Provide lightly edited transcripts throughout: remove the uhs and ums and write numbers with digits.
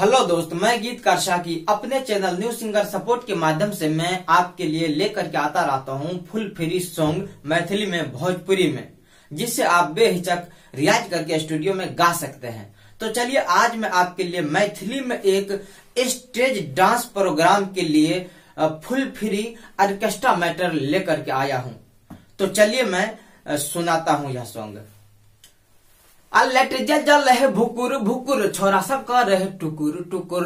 Hello दोस्त, मैं गीतकार शाकी अपने चैनल न्यू सिंगर सपोर्ट के माध्यम से मैं आपके लिए लेकर के आता रहता हूँ फुल फ्री सॉन्ग मैथिली में, भोजपुरी में, जिससे आप बेहिचक रियाज करके स्टूडियो में गा सकते हैं। तो चलिए आज मैं आपके लिए मैथिली में एक स्टेज डांस प्रोग्राम के लिए फुल फ्री ऑर्केस्ट्रा मैटर लेकर के आया हूँ। तो चलिए मैं सुनाता हूँ यह सॉन्ग। लाइट जल है भुकुर भुकुर, छोरा सब कर रहे टुकुर टुकुर।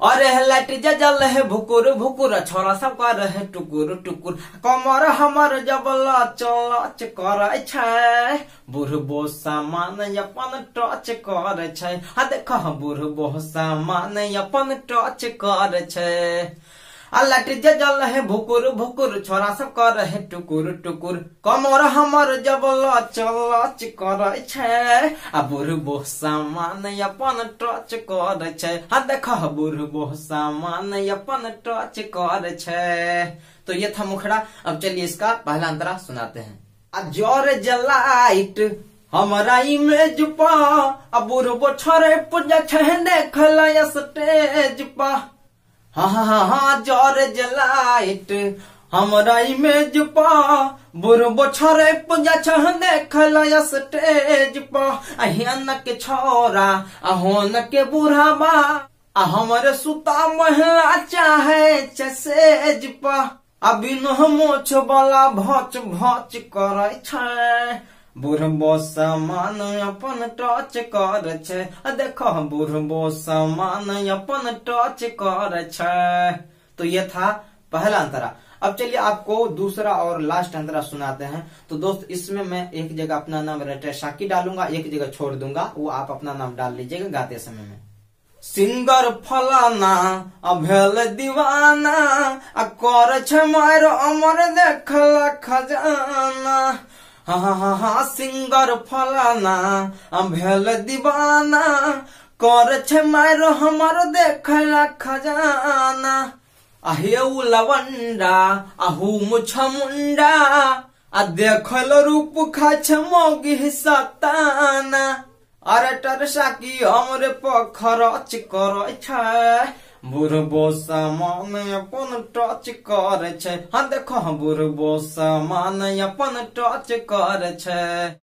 और लाइट जल है भुकुर भुकुर, छोरा सब कर रहे टुकुर टुकुर। कमर हमर जबला चल करे छै, बुढ़बो सामान अपन टच करे छै। देख बुढ़बो सामान अपन टच करे छै। लाइट जल है भुकुर भुकुर, छोरा सब कर रहे टुकुर टुकुर। कमर हमर जबला चल करे छै, बुढ़बो सामान अपन टच करे छै। देख बुढ़बो सामान अपन टच करे छै। तो ये था मुखड़ा। अब चलिए इसका पहला अंतरा सुनाते हैं। जोर जलाइट हमारा इमेज पा, बुढ़बो छोरे पूजा छै देखला स्टेज पा। हाँ जॉर्ज लाइट हमरा इमेज पा, बुढ़बो छोरे पूजा छह देखला स्टेज पा। अहियन के छोरा अहोन के बुढ़ाबा, हमरे सुता महिला चाहे चसेज पा। अभी मोछ वाला भच भच करे छै, बुढ़बो सामान अपन टच कर छै। देखो बुढ़बो सामान अपन टच कर छै। तो ये था पहला अंतरा। अब चलिए आपको दूसरा और लास्ट अंतरा सुनाते हैं। तो दोस्त इसमें मैं एक जगह अपना नाम रटे शाकी डालूंगा, एक जगह छोड़ दूंगा, वो आप अपना नाम डाल लीजिएगा गाते समय में। सिंगर फलाना भेल दीवाना, कर छै मार अमर देखला खजाना। हाँ सिंगर फलाना भेल दीवाना, कर छै मार हमर देखला खजाना। अहेउ लवंडा आहू मुछ मुंडा, देखल रूप खाछ मोगी सताना। अरे टरसाकी हमरे पखरच करे छै, बुढ़बो सामान अपन टच करे छै। हाँ देखो बुढ़बो सामान अपन टच करे छै।